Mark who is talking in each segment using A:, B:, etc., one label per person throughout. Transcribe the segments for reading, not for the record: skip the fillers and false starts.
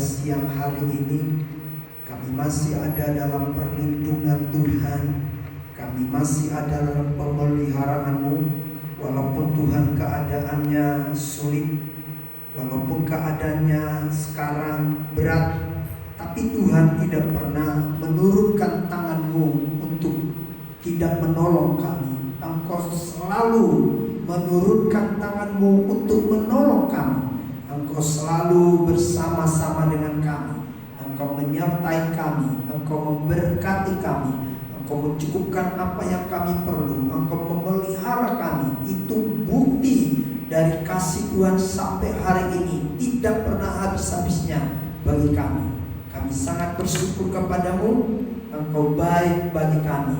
A: siang hari ini kami masih ada dalam perlindungan Tuhan, kami masih ada dalam pemeliharaanmu. Walaupun Tuhan keadaannya sulit, walaupun keadaannya sekarang berat, tapi Tuhan tidak pernah menurunkan tangan-Mu untuk tidak menolong kami. Engkau selalu menurunkan tangan-Mu untuk menolong kami. Engkau selalu bersama-sama dengan kami. Engkau menyertai kami, Engkau memberkati kami, Engkau mencukupkan apa yang kami perlu, Engkau memelihara kami. Itu bukti dari kasih Tuhan sampai hari ini, tidak pernah habis-habisnya bagi kami. Kami sangat bersyukur kepadamu, Engkau baik bagi kami.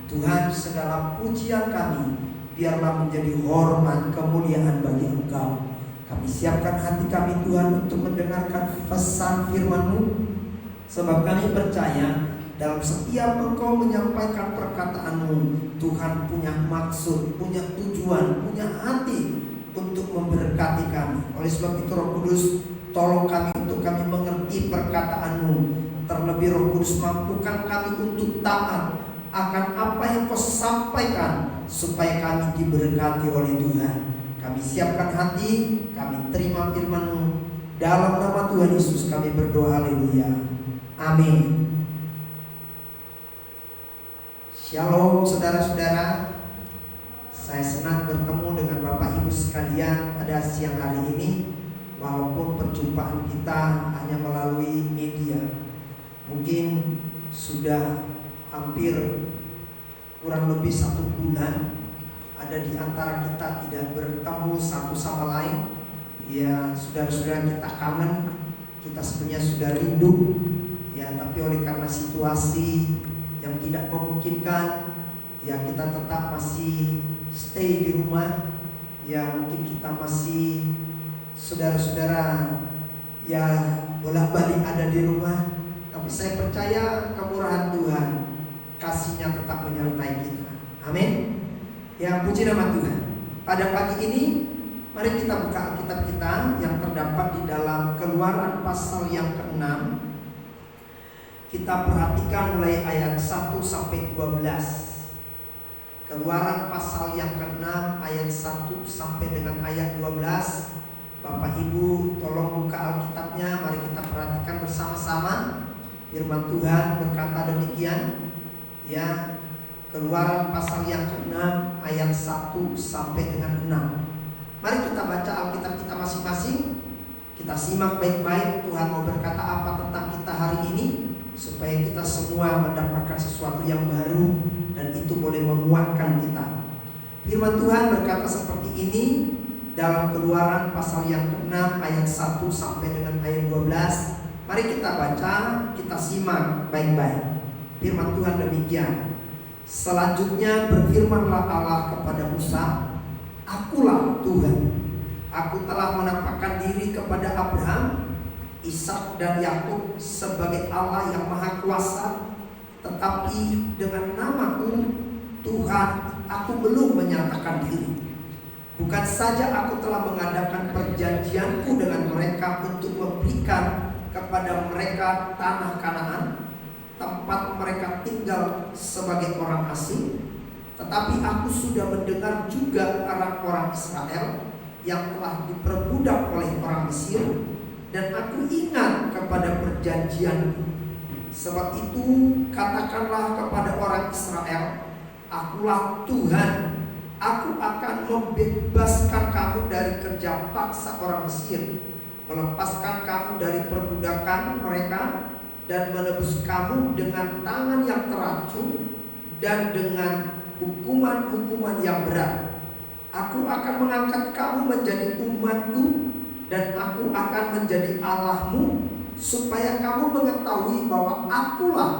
A: Tuhan, segala pujian kami biarlah menjadi hormat kemuliaan bagi Engkau. Kami siapkan hati kami Tuhan untuk mendengarkan pesan firman-Mu, sebab kami percaya dalam setiap Engkau menyampaikan perkataan-Mu, Tuhan punya maksud, punya tujuan, punya hati untuk memberkati kami. Oleh sebab itu Roh Kudus, tolong kami untuk kami mengerti perkataan-Mu. Terlebih Roh Kudus, mampukan kami untuk taat akan apa yang Kau sampaikan, supaya kami diberkati oleh Tuhan. Kami siapkan hati, kami terima firman-Mu. Dalam nama Tuhan Yesus kami berdoa, haleluya, amin. Shalom saudara-saudara, saya senang bertemu dengan Bapak Ibu sekalian pada siang hari ini. Walaupun perjumpaan kita hanya melalui media, mungkin sudah hampir kurang lebih 1 bulan ada di antara kita tidak bertemu satu sama lain. Ya, saudara-saudara, kita kangen, kita sebenarnya sudah rindu. Ya, tapi oleh karena situasi yang tidak memungkinkan, ya kita tetap masih stay di rumah. Ya, mungkin kita masih, saudara-saudara, ya bolak-balik ada di rumah. Tapi saya percaya kemurahan Tuhan, kasih-Nya tetap menyertai kita. Amin. Ya, puji nama Tuhan. Pada pagi ini mari kita buka Alkitab kita yang terdapat di dalam Keluaran pasal yang ke-6. Kita perhatikan mulai ayat 1 sampai 12. Keluaran pasal yang ke-6 ayat 1 sampai dengan ayat 12. Bapak Ibu tolong buka Alkitabnya, mari kita perhatikan bersama-sama. Firman Tuhan berkata demikian. Ya, Keluaran pasal yang ke-6 ayat 1 sampai dengan 6. Mari kita baca Alkitab kita masing-masing. Kita simak baik-baik Tuhan mau berkata apa tentang kita hari ini, supaya kita semua mendapatkan sesuatu yang baru dan itu boleh menguatkan kita. Firman Tuhan berkata seperti ini dalam Keluaran pasal yang ke-6 ayat 1 sampai dengan ayat 12. Mari kita baca, kita simak baik-baik. Firman Tuhan demikian. Selanjutnya berfirmanlah Allah kepada Musa, Akulah Tuhan, Aku telah menampakkan diri kepada Abraham, Ishak dan Yakub sebagai Allah yang Maha Kuasa, tetapi dengan namaku Tuhan aku belum menyatakan diri. Bukan saja aku telah mengadakan perjanjianku dengan mereka untuk memberikan kepada mereka tanah Kanaan, tempat mereka tinggal sebagai orang asing, tetapi aku sudah mendengar juga orang-orang Israel yang telah diperbudak oleh orang Mesir, dan aku ingat kepada perjanjianku. Sebab itu katakanlah kepada orang Israel, Akulah Tuhan, aku akan membebaskan kamu dari kerja paksa orang Mesir, melepaskan kamu dari perbudakan mereka, dan menebus kamu dengan tangan yang teracun dan dengan hukuman-hukuman yang berat. Aku akan mengangkat kamu menjadi umatku, dan aku akan menjadi Allahmu, supaya kamu mengetahui bahwa akulah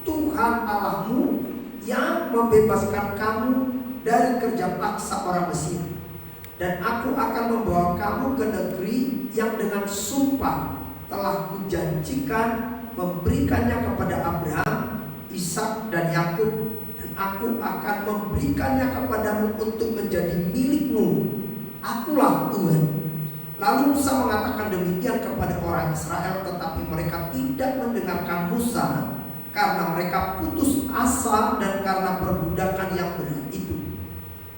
A: Tuhan Allahmu yang membebaskan kamu dari kerja paksa orang Mesir. Dan aku akan membawa kamu ke negeri yang dengan sumpah telah kujanjikan memberikannya kepada Abraham, Ishak dan Yakub, dan aku akan memberikannya kepadamu untuk menjadi milikmu. Akulah Tuhan. Lalu Musa mengatakan demikian kepada orang Israel, tetapi mereka tidak mendengarkan Musa karena mereka putus asa dan karena perbudakan yang berat itu.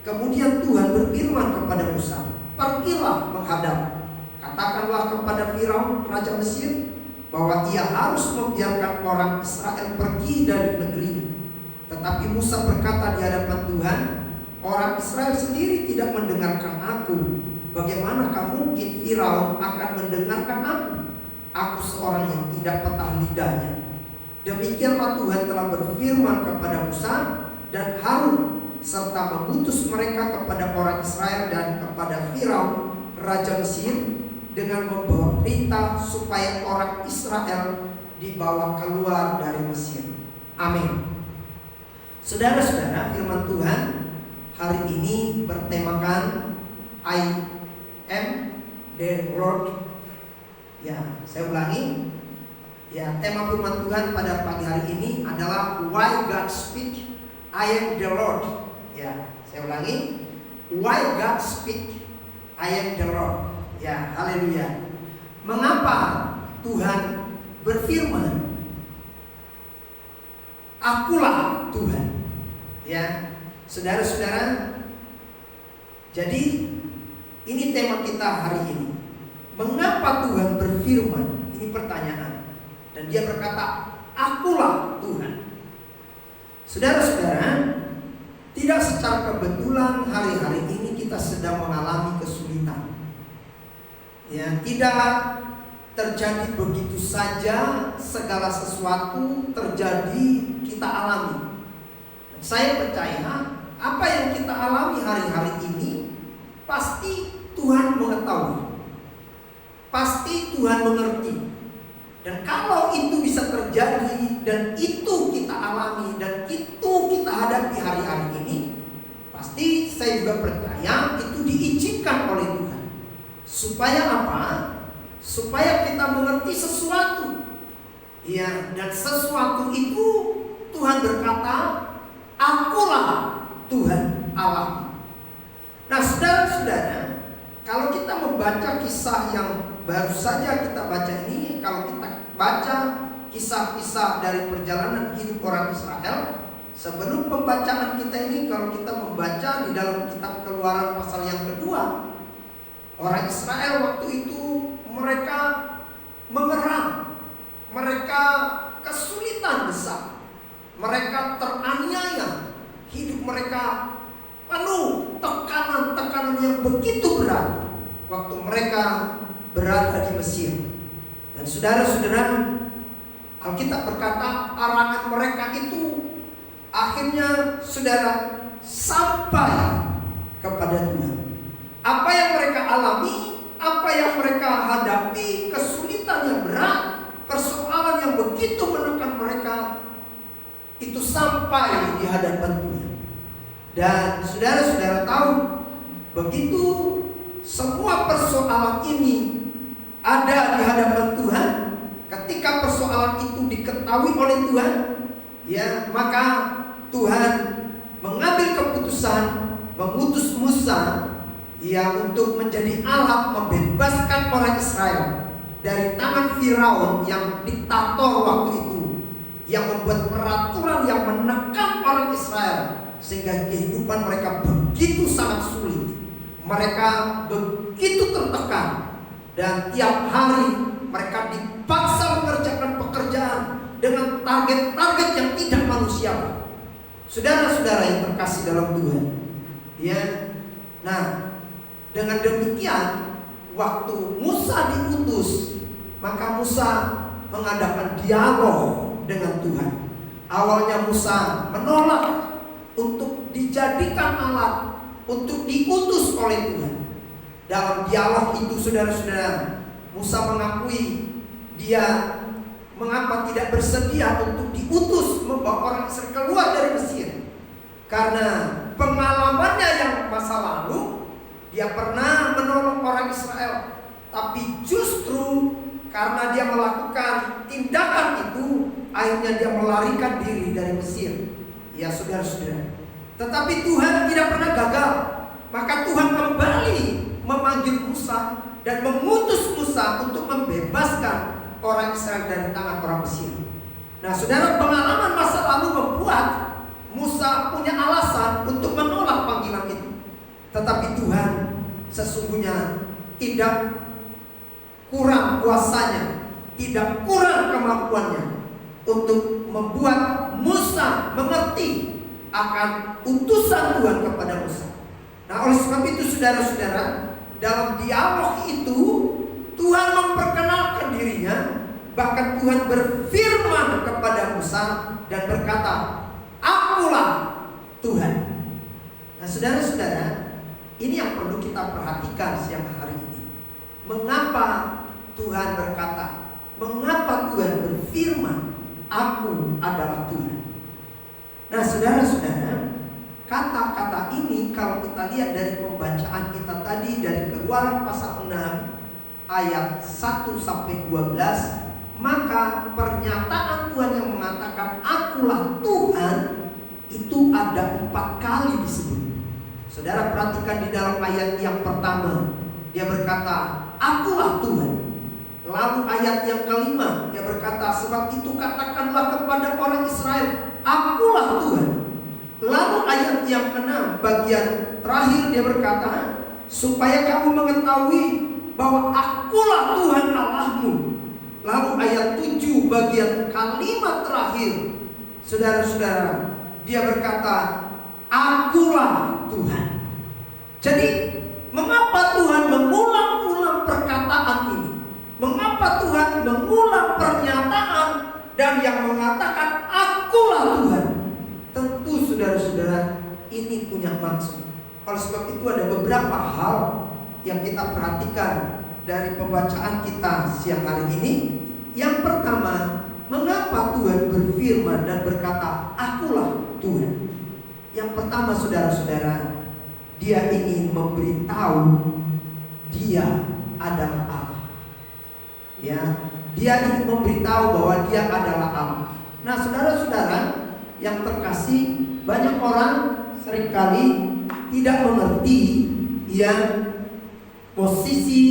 A: Kemudian Tuhan berfirman kepada Musa, "Pergilah menghadap. Katakanlah kepada Firaun raja Mesir bahwa ia harus membiarkan orang Israel pergi dari negerinya." Tetapi Musa berkata di hadapan Tuhan, "Orang Israel sendiri tidak mendengarkan aku. Bagaimanakah mungkin Firaun akan mendengarkan aku? Aku seorang yang tidak petah lidahnya." Demikianlah Tuhan telah berfirman kepada Musa dan Harun, serta mengutus mereka kepada orang Israel dan kepada Firaun raja Mesir dengan membawa perintah supaya orang Israel dibawa keluar dari Mesir. Amin. Saudara-saudara, firman Tuhan hari ini bertemakan I am the Lord. Ya, saya ulangi. Ya, tema firman Tuhan pada pagi hari ini adalah Why God Speak, I am the Lord. Ya, saya ulangi. Why God Speak, I am the Lord. Ya, haleluya. Mengapa Tuhan berfirman, "Akulah Tuhan"? Ya, saudara-saudara. Jadi ini tema kita hari ini. Mengapa Tuhan berfirman? Ini pertanyaan. Dan dia berkata, "Akulah Tuhan." Saudara-saudara, tidak secara kebetulan hari-hari ini kita sedang mengalami kesulitan. Ya, tidak terjadi begitu saja segala sesuatu terjadi kita alami. Dan saya percaya apa yang kita alami hari-hari ini pasti Tuhan mengetahui, pasti Tuhan mengerti. Dan kalau itu bisa terjadi dan itu kita alami dan itu kita hadapi hari-hari ini, pasti saya juga percaya itu diizinkan oleh Tuhan. Supaya apa? Supaya kita mengerti sesuatu. Ya, dan sesuatu itu Tuhan berkata, "Akulah Tuhan Allah." Nah, saudara-saudara, kalau kita membaca kisah yang baru saja kita baca ini, kalau kita baca kisah-kisah dari perjalanan hidup orang Israel, sebelum pembacaan kita ini, kalau kita membaca di dalam kitab Keluaran pasal yang kedua, orang Israel waktu itu mereka mengerang, mereka kesulitan besar, mereka teraniaya, hidup mereka penuh tekanan-tekanan yang begitu berat waktu mereka berada di Mesir. Dan saudara-saudara, Alkitab berkata arangan mereka itu akhirnya saudara sampai kepada Tuhan. Apa yang mereka alami, apa yang mereka hadapi, kesulitan yang berat, persoalan yang begitu menekan mereka, itu sampai di hadapan Tuhan. Dan saudara-saudara tahu, begitu semua persoalan ini ada di hadapan Tuhan, ketika persoalan itu diketahui oleh Tuhan, ya, maka Tuhan mengambil keputusan mengutus Musa, ya, untuk menjadi alat membebaskan orang Israel dari tangan Firaun yang diktator waktu itu, yang membuat peraturan yang menekan orang Israel sehingga kehidupan mereka begitu sangat sulit. Mereka begitu tertekan dan tiap hari mereka dipaksa mengerjakan pekerjaan dengan target-target yang tidak manusiawi. Saudara-saudara yang terkasih dalam Tuhan, ya. Nah, dengan demikian waktu Musa diutus, maka Musa mengadakan dialog dengan Tuhan. Awalnya Musa menolak untuk dijadikan alat untuk diutus oleh Tuhan. Dalam dialog itu, saudara-saudara, Musa mengakui dia mengapa tidak bersedia untuk diutus membawa orang Israel keluar dari Mesir. Karena pengalamannya yang masa lalu, dia pernah menolong orang Israel, tapi justru karena dia melakukan tindakan itu, akhirnya dia melarikan diri dari Mesir. Ya, saudara-saudara. Tetapi Tuhan tidak pernah gagal. Maka Tuhan kembali memanggil Musa dan mengutus Musa untuk membebaskan orang Israel dari tangan orang Mesir. Nah, saudara, pengalaman masa lalu membuat Musa punya alasan untuk menolak panggilan itu. Tetapi Tuhan sesungguhnya tidak kurang kuasanya, tidak kurang kemampuannya untuk membuat Musa mengerti akan utusan Tuhan kepada Musa. Nah, oleh sebab itu saudara-saudara, dalam dialog itu Tuhan memperkenalkan dirinya. Bahkan Tuhan berfirman kepada Musa dan berkata, "Akulah Tuhan." Nah, saudara-saudara, ini yang perlu kita perhatikan siang hari ini. Mengapa Tuhan berkata, mengapa Tuhan berfirman, "Aku adalah Tuhan"? Nah, saudara-saudara, kata-kata ini kalau kita lihat dari pembacaan kita tadi dari Keluaran pasal 6 ayat 1 sampai 12, maka pernyataan Tuhan yang mengatakan "Akulah Tuhan" itu ada 4 kali disebut. Saudara perhatikan di dalam ayat yang pertama, dia berkata, "Akulah Tuhan." Lalu ayat yang kelima, dia berkata, "Sebab itu katakanlah kepada orang Israel, Akulah Tuhan." Lalu ayat yang ke-6, bagian terakhir, dia berkata, "Supaya kamu mengetahui bahwa Akulah Tuhan Allahmu." Lalu ayat 7, bagian kalimat terakhir, saudara-saudara, dia berkata, "Akulah Tuhan." Jadi mengapa Tuhan mengulang-ulang perkataan ini? Mengapa Tuhan mengulang pernyataan dan yang mengatakan "Akulah Tuhan"? Tentu saudara-saudara, ini punya maksud. Oleh sebab itu ada beberapa hal yang kita perhatikan dari pembacaan kita siang hari ini. Yang pertama, mengapa Tuhan berfirman dan berkata "Akulah Tuhan"? Yang pertama, saudara-saudara, dia ingin memberitahu dia adalah Allah. Ya, dia ingin memberitahu bahwa dia adalah Allah. Nah, saudara-saudara yang terkasih, banyak orang seringkali tidak mengerti posisi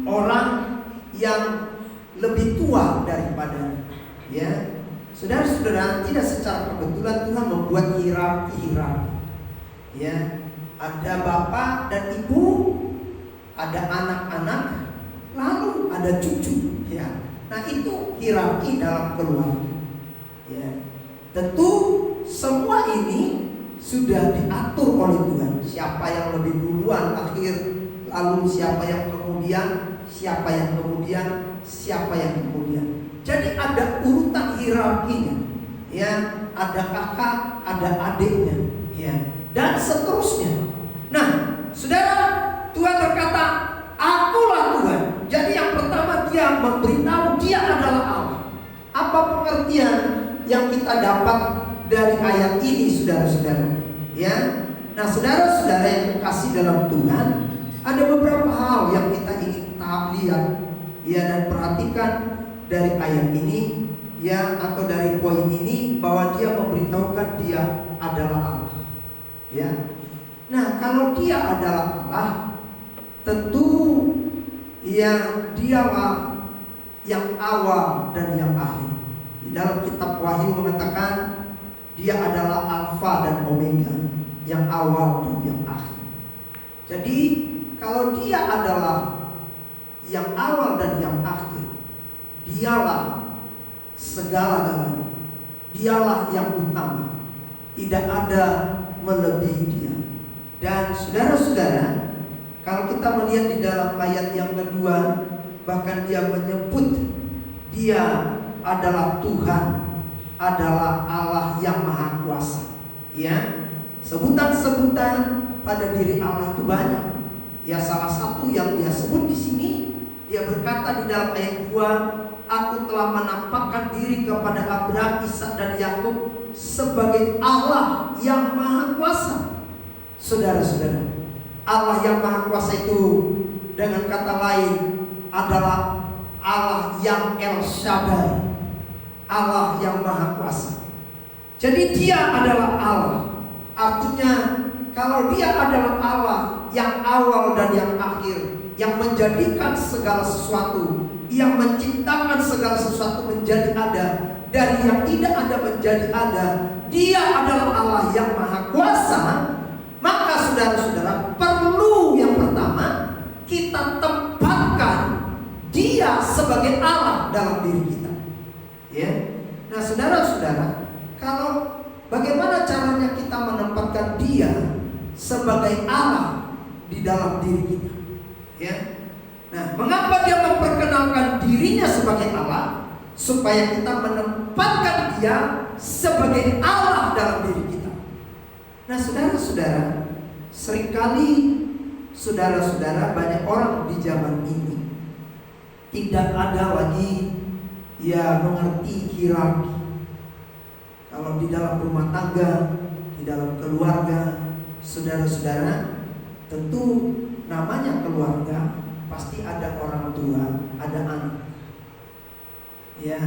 A: orang yang lebih tua daripada. Ya, saudara-saudara, tidak secara kebetulan Tuhan membuat hierarki. Ya, ada bapak dan ibu, ada anak-anak, lalu ada cucu. Ya, nah itu hierarki dalam keluarga. Ya, tentu semua ini sudah diatur oleh Tuhan. Siapa yang lebih duluan lahir, lalu siapa yang kemudian, siapa yang kemudian, siapa yang kemudian. Jadi ada urutan hierarkinya. Ya, ada kakak, ada adiknya, ya, dan seterusnya. Nah, saudara, Tuhan berkata, "Akulah Tuhan." Jadi yang pertama, dia memberitahu dia adalah Allah. Apa pengertian yang kita dapat dari ayat ini, saudara-saudara? Ya, nah, saudara-saudara yang kekasih dalam Tuhan, ada beberapa hal yang kita ingin lihat, ya, dan perhatikan dari ayat ini, ya, atau dari poin ini, bahwa dia memberitahukan dia adalah Allah. Ya, nah, kalau dia adalah Allah, tentu ya dialah yang awal dan yang akhir. Di dalam kitab Wahyu mengatakan dia adalah Alfa dan Omega, yang awal dan yang akhir. Jadi kalau dia adalah yang awal dan yang akhir, dialah segala-galanya, dialah yang utama, tidak ada melebihi dia. Dan saudara-saudara, kalau kita melihat di dalam ayat yang kedua, bahkan dia menyebut dia adalah Tuhan, adalah Allah yang Maha Kuasa. Ya, sebutan-sebutan pada diri Allah itu banyak. Ya, salah satu yang dia sebut di sini, dia berkata di dalam ayat 2, "Aku telah menampakkan diri kepada Abraham, Ishak dan Yakub sebagai Allah yang Maha Kuasa." Saudara-saudara, Allah yang Maha Kuasa itu dengan kata lain adalah Allah yang El Shaddai, Allah yang Maha Kuasa. Jadi dia adalah Allah. Artinya kalau dia adalah Allah yang awal dan yang akhir, yang menjadikan segala sesuatu, yang menciptakan segala sesuatu menjadi ada, dari yang tidak ada menjadi ada. Dia adalah Allah yang maha kuasa. Maka saudara-saudara, perlu yang pertama kita tempatkan Dia sebagai Allah dalam diri kita. Ya. Nah, saudara-saudara, kalau bagaimana caranya kita menempatkan Dia sebagai Allah di dalam diri kita? Ya. Nah, mengapa Dia memperkenalkan dirinya sebagai Allah? Supaya kita menempatkan Dia sebagai Allah dalam diri kita. Nah, saudara-saudara, seringkali saudara-saudara, banyak orang di zaman ini tidak ada lagi mengerti hierarki. Kalau di dalam rumah tangga, di dalam keluarga, saudara-saudara, tentu namanya keluarga pasti ada orang tua, ada anak. Ya,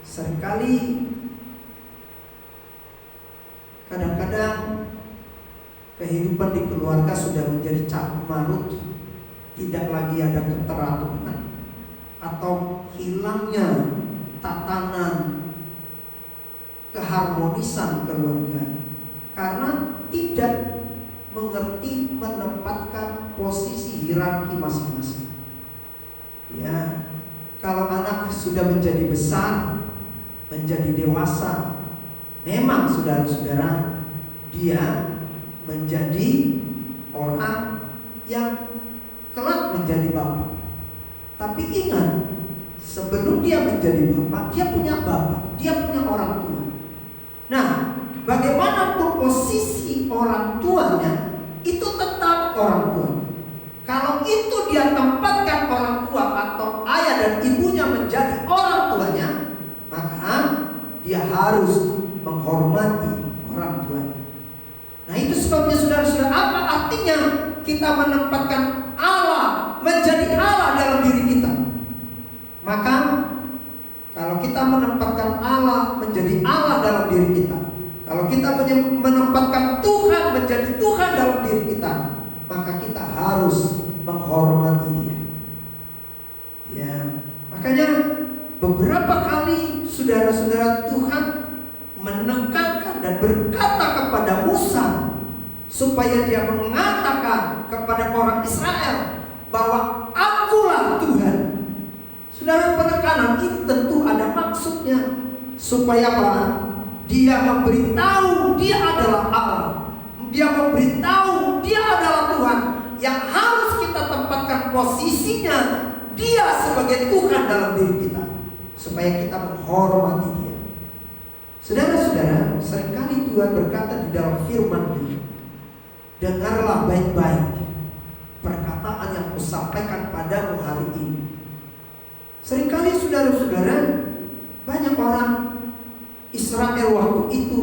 A: seringkali kadang-kadang kehidupan di keluarga sudah menjadi carut marut, tidak lagi ada keteraturan atau hilangnya tatanan keharmonisan keluarga karena tidak mengerti menempatkan posisi hierarki masing-masing. Ya, kalau anak sudah menjadi besar, menjadi dewasa, memang saudara-saudara, dia menjadi orang yang kelak menjadi bapak. Tapi ingat, sebelum dia menjadi bapak, dia punya bapak, dia punya orang tua. Nah, bagaimanapun posisi orang tuanya, itu tetap orang tua. Kalau itu dia tempatkan orang tua atau ayah dan ibunya menjadi orang tuanya, maka dia harus menghormati orang tuanya. Nah, itu sebabnya saudara-saudara, apa artinya kita menempatkan Allah menjadi Allah dalam diri kita? Maka kalau kita menempatkan Allah menjadi Allah dalam diri kita, kalau kita menempatkan Tuhan menjadi Tuhan dalam diri kita, maka kita harus menghormati Dia. Ya, makanya beberapa kali saudara-saudara, Tuhan menekankan dan berkata kepada Musa supaya dia mengatakan kepada orang Israel bahwa Akulah Tuhan. Saudara, penekanan ini tentu ada maksudnya supaya apa? Dia memberitahu Dia adalah Allah. Dia memberitahu Dia adalah Tuhan yang harus kita tempatkan posisinya Dia sebagai Tuhan dalam diri kita, supaya kita menghormati Dia. Saudara-saudara, seringkali Tuhan berkata di dalam firman-Nya, dengarlah baik-baik perkataan yang kusampaikan padamu hari ini. Seringkali saudara-saudara, banyak orang Israel waktu itu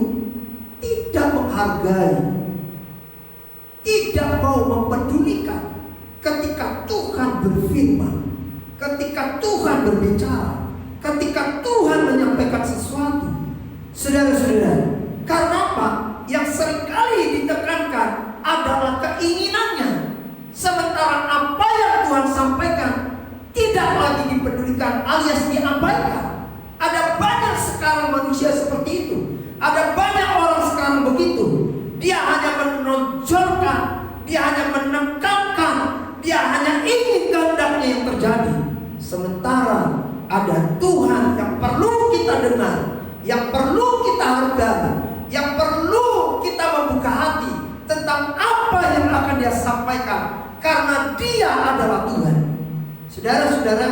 A: tidak menghargai, tidak mau mempedulikan ketika Tuhan berfirman, ketika Tuhan berbicara, ketika Tuhan menyampaikan sesuatu. Saudara-saudara, karena apa? Yang seringkali ditekankan adalah keinginannya, sementara apa yang Tuhan sampaikan tidak lagi dipedulikan alias diabaikan. Ada banyak sekarang manusia seperti itu. Ada banyak orang sekarang begitu. Dia hanya menonjolkan, dia hanya menekankan, dia hanya ingin kehendaknya yang terjadi. Sementara ada Tuhan yang perlu kita dengar, yang perlu kita hargai, yang perlu kita membuka hati tentang apa yang akan Dia sampaikan, karena Dia adalah Tuhan. Saudara-saudara,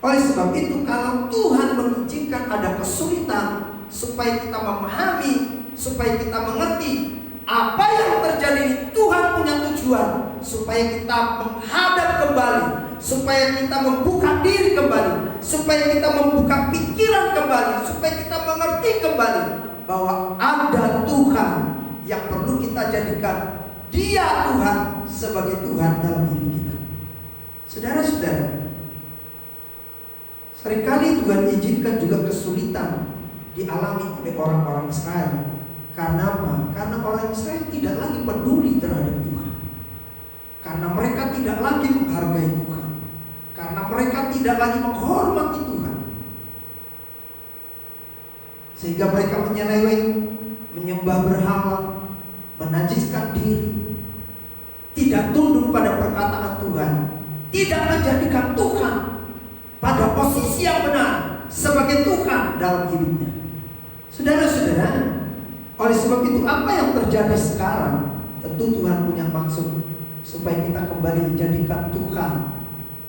A: oleh sebab itu kalau Tuhan mengizinkan ada kesulitan supaya kita memahami, supaya kita mengerti apa yang terjadi ini, Tuhan punya tujuan supaya kita menghadap kembali, supaya kita membuka diri kembali, supaya kita membuka pikiran kembali, supaya kita mengerti kembali bahwa ada Tuhan yang perlu kita jadikan Dia Tuhan sebagai Tuhan dalam diri kita. Saudara-saudara, seringkali Tuhan izinkan juga kesulitan dialami oleh orang-orang Israel. Karena apa? Karena orang Israel tidak lagi peduli terhadap Tuhan. Karena mereka tidak lagi menghargai Tuhan, karena mereka tidak lagi menghormati Tuhan, sehingga mereka menyeleweng, menyembah berhala, menajiskan diri, tidak tunduk pada perkataan Tuhan, tidak menjadikan Tuhan pada posisi yang benar sebagai Tuhan dalam hidupnya. Saudara-saudara, oleh sebab itu apa yang terjadi sekarang, tentu Tuhan punya maksud supaya kita kembali menjadikan Tuhan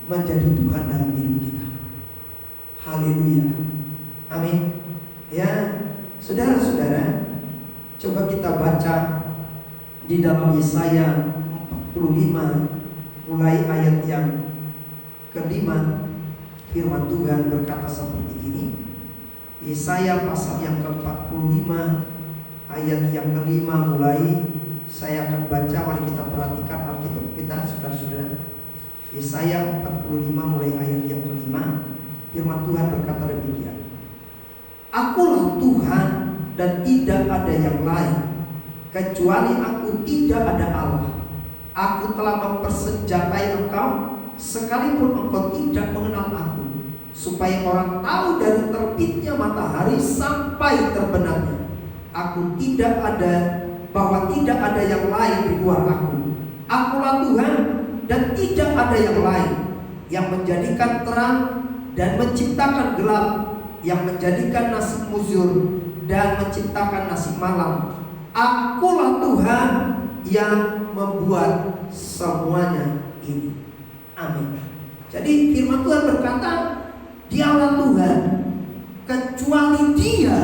A: menjadi Tuhan dalam hidup kita. Haleluya, amin. Ya, saudara-saudara, coba kita baca di dalam Yesaya 45 mulai ayat yang kelima. Firman Tuhan berkata seperti ini. Yesaya pasal yang ke-45 ayat yang kelima mulai. Saya akan baca, mari kita perhatikan Alkitab kita, saudara-saudara. Yesaya 45 mulai ayat yang kelima. Firman Tuhan berkata demikian. Akulah Tuhan dan tidak ada yang lain, kecuali aku tidak ada Allah. Aku telah mempersenjatai engkau, sekalipun engkau tidak mengenal aku, supaya orang tahu dari terbitnya matahari sampai terbenamnya. Aku tidak ada, bahwa tidak ada yang lain di luar aku. Akulah Tuhan dan tidak ada yang lain, yang menjadikan terang dan menciptakan gelap, yang menjadikan nasib muzur dan menciptakan nasib malam. Akulah Tuhan yang membuat semuanya ini. Amin. Jadi firman Tuhan berkata, Dialah Tuhan, kecuali Dia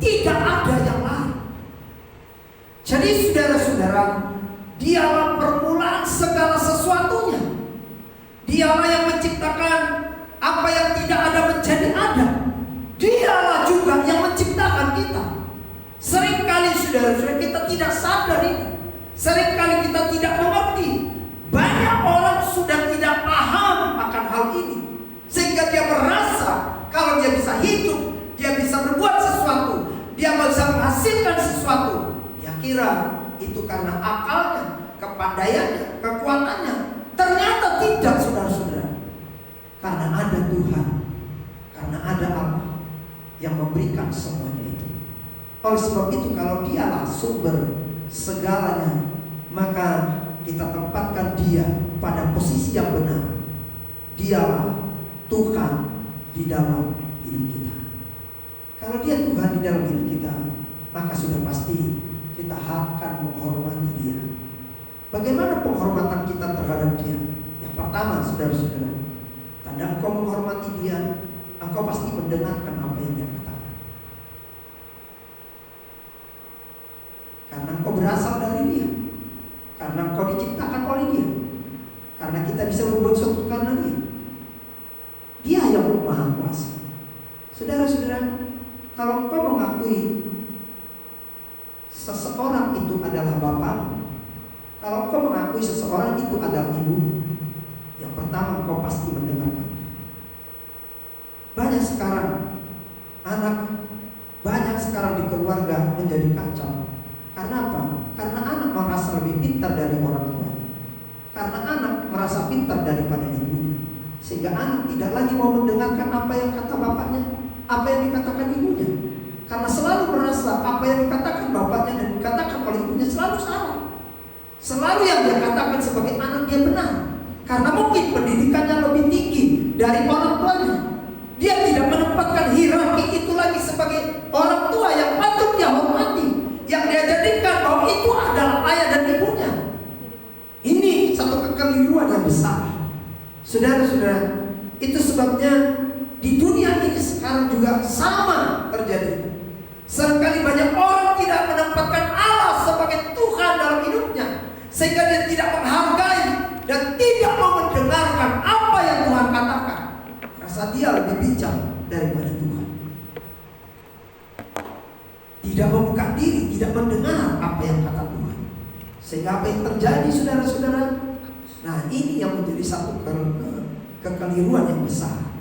A: tidak ada yang lain. Jadi saudara-saudara, Dialah permulaan segala sesuatunya. Dialah yang menciptakan apa yang tidak ada menjadi ada. Dialah juga yang menciptakan kita. Seringkali saudara-saudara kita tidak sadar ini. Seringkali kita tidak mengerti. Banyak orang sudah tidak paham akan hal ini, sehingga dia merasa kalau dia bisa hidup, dia bisa berbuat sesuatu, dia bisa menghasilkan sesuatu. Dia kira itu karena akalnya, kepandaiannya, kekuatannya. Ternyata tidak, saudara-saudara. Karena ada Tuhan, karena ada Allah yang memberikan semuanya itu. Oleh sebab itu, kalau Dialah sumber segalanya, maka kita tempatkan Dia pada posisi yang benar. Dialah Tuhan di dalam hidup kita. Kalau Dia Tuhan di dalam hidup kita, maka sudah pasti kita akan menghormati Dia. Bagaimana penghormatan kita terhadap Dia? Yang pertama, saudara-saudara, tanda engkau menghormati Dia, engkau pasti mendengarkan apa yang Dia katakan. Karena engkau berasal dari Dia, karena engkau diciptakan oleh Dia, karena kita bisa berbuat sesuatu karena Dia. Dia yang Maha Kuasa. Saudara-saudara, kalau engkau mengakui seseorang itu adalah Bapa, kalau engkau mengakui seseorang itu adalah ibu, yang pertama engkau pasti mendengarkan. Banyak sekarang banyak sekarang di keluarga menjadi kacau. Karena apa? Karena anak merasa lebih pintar dari orang tua, karena anak merasa pintar daripada ibunya, sehingga anak tidak lagi mau mendengarkan apa yang kata bapaknya, apa yang dikatakan ibunya, karena selalu merasa apa yang dikatakan bapaknya dan dikatakan oleh ibunya selalu salah. Selalu yang dia katakan sebagai anak dia benar, karena mungkin pendidikannya lebih tinggi dari orang tuanya. Dia tidak menempatkan hierarki itu lagi sebagai orang tua yang patut dia hormati, yang dia jadikan bahwa itu adalah ayah dan ibunya. Ini satu kekeliruan yang besar. Saudara-saudara, itu sebabnya di dunia ini sekarang juga sama terjadi. Seringkali banyak orang tidak menempatkan Allah sebagai Tuhan dalam hidupnya, sehingga dia tidak menghargai dan tidak mau mendengarkan apa yang Tuhan katakan. Rasa dia lebih bijak daripada Tuhan. Tidak membuka diri, tidak mendengar apa yang kata Tuhan. Sehingga apa yang terjadi, saudara-saudara? Nah, ini yang menjadi satu kekeliruan yang besar.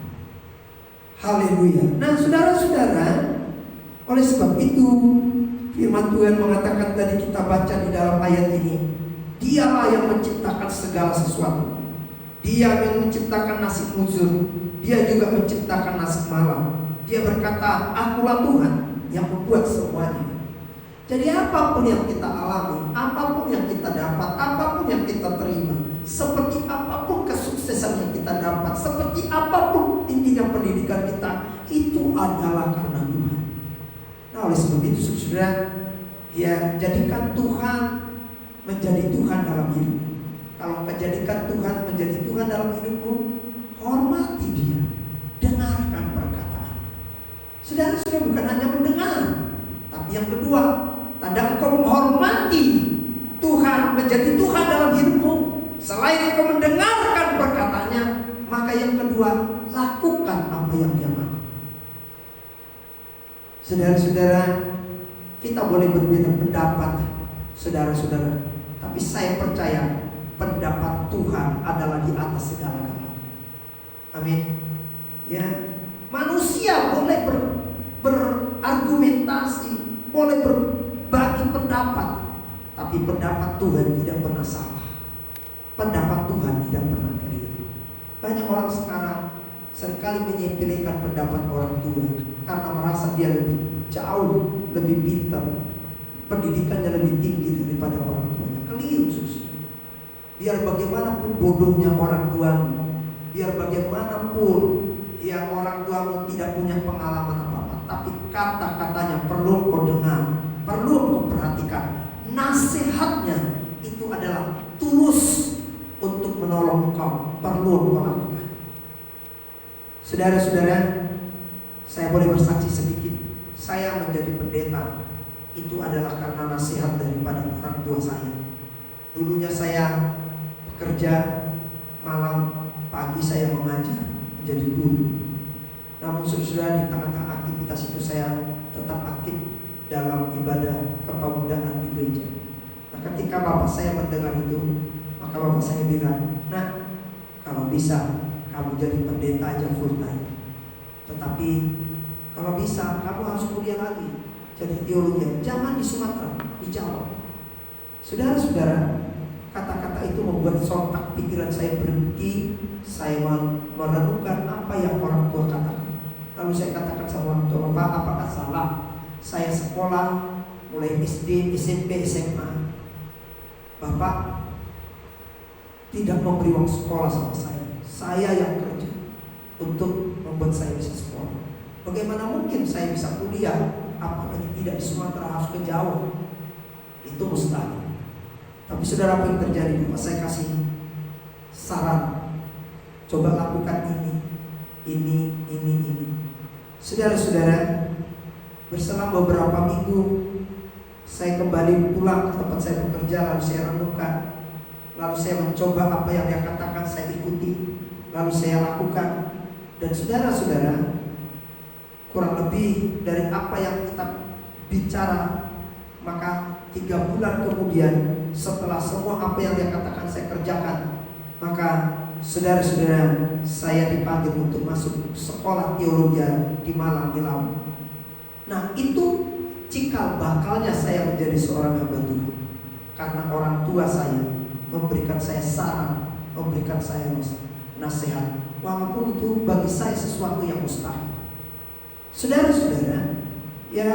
A: Haleluya. Nah, saudara-saudara, oleh sebab itu firman Tuhan mengatakan tadi kita baca di dalam ayat ini, Dialah yang menciptakan segala sesuatu. Dia yang menciptakan nasib muzur. Dia juga menciptakan nasib malam. Dia berkata, akulah Tuhan yang membuat semuanya. Jadi apapun yang kita alami, apapun yang kita dapat, apapun yang kita terima, seperti apapun kesuksesan yang kita dapat, seperti apapun intinya pendidikan kita, itu adalah karena Tuhan. Nah, oleh sebab itu saudara, ya jadikan Tuhan menjadi Tuhan dalam hidupmu. Kalau kau jadikan Tuhan menjadi Tuhan dalam hidupmu, hormati Dia, dengarkan perkataan. Saudara-saudara, bukan hanya mendengar, tapi yang kedua, tanda engkau menghormati Tuhan menjadi Tuhan dalam hidupmu. Selain engkau mendengarkan perkataannya, maka yang kedua, lakukan apa yang Dia mau. Saudara-saudara, kita boleh berbeda pendapat, saudara-saudara, tapi saya percaya pendapat Tuhan adalah di atas segala-galanya. Amin. Ya, manusia boleh berargumentasi, boleh berbagi pendapat, tapi pendapat Tuhan tidak pernah salah. Pendapat Tuhan tidak pernah keliru. Banyak orang sekarang seringkali menyepelekan pendapat orang tua karena merasa dia lebih jauh, lebih pintar, pendidikannya lebih tinggi daripada orang tuanya. Keliru, saudara. Biar bagaimanapun bodohnya orang tuamu, biar bagaimanapun ya orang tuamu tidak punya pengalaman apa-apa, tapi kata-katanya perlu kau dengar, perlu kau perhatikan. Nasihatnya itu adalah tulus untuk menolong kau, perlu kau lakukan. Saudara-saudara, saya boleh bersaksi sedikit. Saya menjadi pendeta itu adalah karena nasihat daripada orang tua saya. Dulunya saya bekerja, malam, pagi saya mengajar, menjadi guru. Namun saudara, di tengah-tengah aktivitas itu saya tetap aktif dalam ibadah kepemudaan di gereja. Nah, ketika bapak saya mendengar itu, maka bapak saya bilang, "Nah, kalau bisa kamu jadi pendeta aja full time. Tetapi kalau bisa kamu harus kuliah lagi, jadi teologi. Jangan di Sumatera, di Jawa." Saudara-saudara, kata-kata itu membuat sontak pikiran saya berhenti. Saya merenungkan apa yang orang tua katakan. Lalu saya katakan sama orang tua, "Bapak, apakah salah saya sekolah mulai SD, SMP, SMA, Bapak tidak memberi uang sekolah sama saya? Saya yang kerja untuk membuat saya bisa sekolah. Bagaimana mungkin saya bisa kuliah, apalagi tidak di Sumatera, harus ke Jawa? Itu mustahil." Tapi saudara, apa yang terjadi? Bapak saya kasih saran, coba lakukan ini. Saudara-saudara, berselang beberapa minggu saya kembali pulang ke tempat saya bekerja. Lalu saya renungkan, lalu saya mencoba apa yang dia katakan, saya ikuti, lalu saya lakukan. Dan saudara-saudara, kurang lebih dari apa yang kita bicara, maka 3 bulan kemudian setelah semua apa yang dia katakan saya kerjakan, maka saudara-saudara, saya dipanggil untuk masuk sekolah teologi di Malang, di Lampung. Nah, itu cikal bakalnya saya menjadi seorang hamba Tuhan, karena orang tua saya memberikan saya saran, memberikan saya nasihat, walaupun itu bagi saya sesuatu yang mustahil. Saudara-saudara, ya,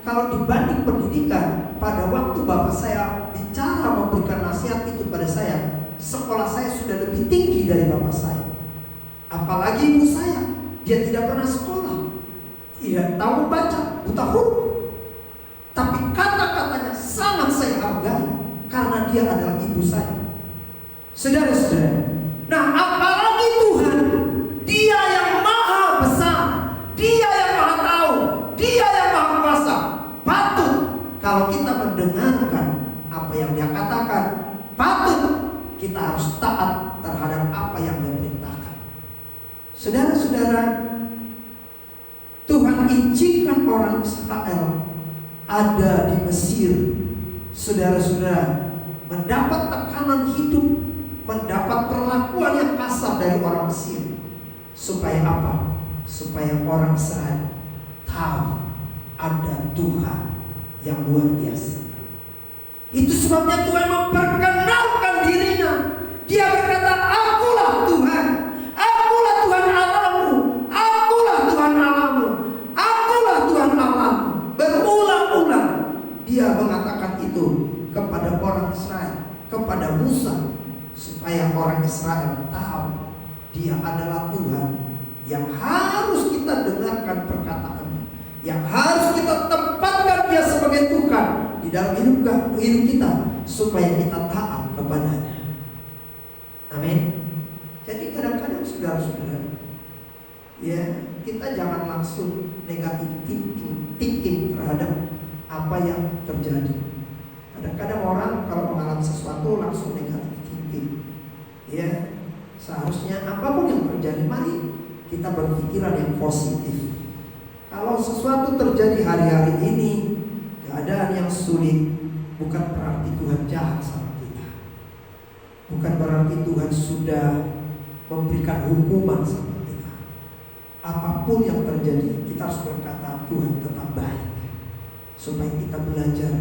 A: kalau dibanding pendidikan, pada waktu bapak saya bicara memberikan nasihat itu pada saya, sekolah saya sudah lebih tinggi dari bapak saya. Apalagi ibu saya, dia tidak pernah sekolah, tidak tahu membaca, buta huruf. Tapi kata-katanya sangat saya hargai karena dia adalah ibu saya. Saudara-saudara, nah apalagi Tuhan, Dia yang maha besar, Dia yang maha tahu, Dia yang maha kuasa. Patut kalau kita mendengarkan apa yang Dia katakan, patut kita harus taat terhadap apa yang Dia perintahkan. Saudara-saudara, Tuhan izinkan orang Israel ada di Mesir. Saudara-saudara, mendapat tekanan hidup, mendapat perlakuan yang kasar dari orang Mesir. Supaya apa? Supaya orang Israel tahu ada Tuhan yang luar biasa. Itu sebabnya Tuhan memperkenalkan dirinya. Dia berkata, akulah Tuhan. Akulah Tuhan Allahmu. Akulah Tuhan Allahmu. Akulah Tuhan Allahmu. Berulang-ulang dia mengatakan itu kepada orang Israel, kepada Musa, supaya orang Israel tahu dia adalah Tuhan yang harus kita dengarkan perkataannya, yang harus kita tempatkan dia sebagai Tuhan di dalam hidup kita, supaya kita taat kepadanya. Amin. Jadi kadang-kadang saudara-saudara, ya, kita jangan langsung negatif thinking terhadap apa yang terjadi. Kadang-kadang orang kalau mengalami sesuatu langsung negatif thinking. Ya, seharusnya apapun yang terjadi, mari kita berpikiran yang positif. Kalau sesuatu terjadi hari-hari ini, keadaan yang sulit, bukan berarti Tuhan jahat sama kita. Bukan berarti Tuhan sudah memberikan hukuman sama kita. Apapun yang terjadi, kita harus berkata Tuhan tetap baik, supaya kita belajar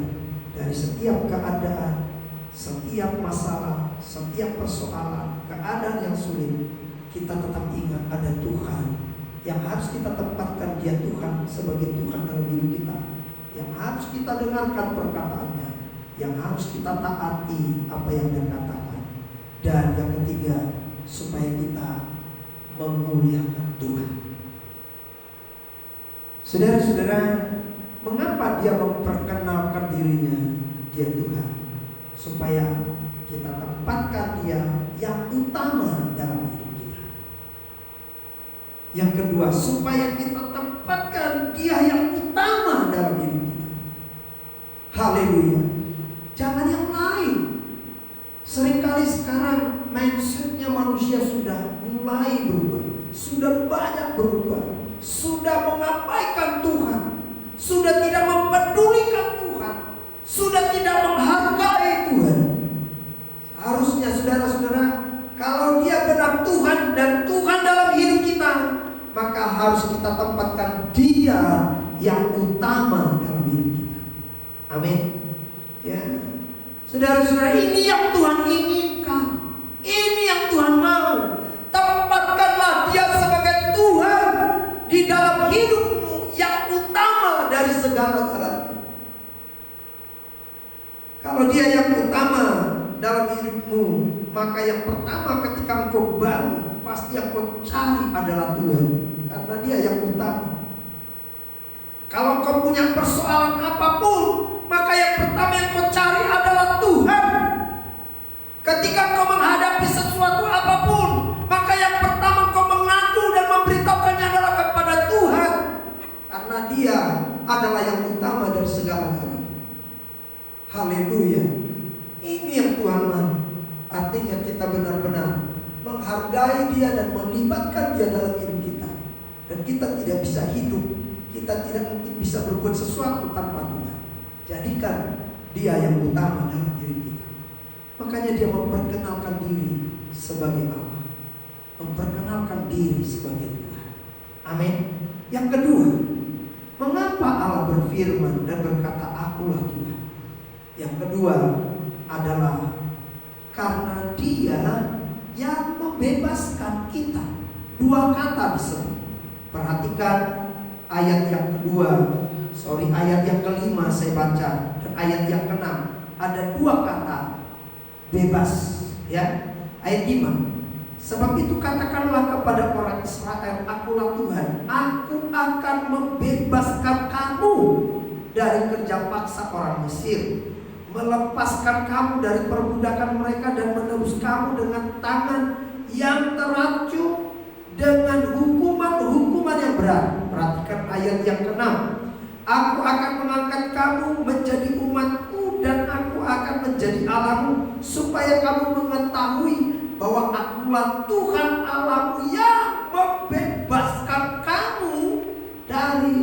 A: dari setiap keadaan, setiap masalah, setiap persoalan, keadaan yang sulit, kita tetap ingat ada Tuhan yang harus kita tempatkan dia Tuhan sebagai Tuhan dalam hidup kita, yang harus kita dengarkan perkataannya, yang harus kita taati apa yang dia katakan. Dan yang ketiga, supaya kita memuliakan Tuhan. Saudara-saudara, mengapa dia memperkenalkan dirinya dia Tuhan? Supaya kita tempatkan dia yang utama dalam hidup kita. Yang kedua, supaya kita tempatkan dia yang utama dalam hidup kita. Haleluya. Jangan yang lain. Seringkali sekarang mindsetnya manusia sudah mulai berubah, sudah banyak berubah, sudah mengabaikan Tuhan, sudah tidak mempedulikan Tuhan, sudah tidak menghargai Tuhan. Harusnya saudara-saudara, kalau dia benar Tuhan dan Tuhan dalam hidup kita, maka harus kita tempatkan dia yang utama dalam hidup kita. Amin. Ya, saudara-saudara, ini yang Tuhan inginkan, ini yang Tuhan mau. Tempatkanlah dia sebagai Tuhan di dalam hidupmu yang utama dari segala-galanya. Kalau dia yang utama dalam hidupmu, maka yang pertama ketika engkau bangun, pasti yang kau cari adalah Tuhan, karena dia yang utama. Kalau kau punya persoalan apapun, maka yang pertama yang kau cari adalah Tuhan. Ketika kau menghadapi sesuatu apapun, maka yang pertama kau mengadu dan memberitahukannya adalah kepada Tuhan, karena dia adalah yang utama dari segala-galanya. Haleluya. Ini yang Tuhan mau. Artinya kita benar-benar menghargai dia dan melibatkan dia dalam hidup kita. Dan kita tidak bisa hidup, kita tidak mungkin bisa berbuat sesuatu tanpa Tuhan. Jadikan dia yang utama dalam diri kita. Makanya dia memperkenalkan diri sebagai Allah, memperkenalkan diri sebagai Tuhan. Amin. Yang kedua, mengapa Allah berfirman dan berkata akulah Tuhan? Yang kedua adalah karena dia yang membebaskan kita. Dua kata disebut. Perhatikan ayat yang kedua, ayat yang kelima saya baca, dan ayat yang keenam. Ada dua kata bebas, ya. Ayat 5. Sebab itu katakanlah kepada orang Israel, akulah Tuhan, aku akan membebaskan kamu dari kerja paksa orang Mesir, melepaskan kamu dari perbudakan mereka dan menebus kamu dengan tangan yang teracung dengan hukuman-hukuman yang berat. Perhatikan ayat yang ke-6. Aku akan mengangkat kamu menjadi umatku dan aku akan menjadi Allahmu, supaya kamu mengetahui bahwa akulah Tuhan Allahmu yang membebaskan kamu dari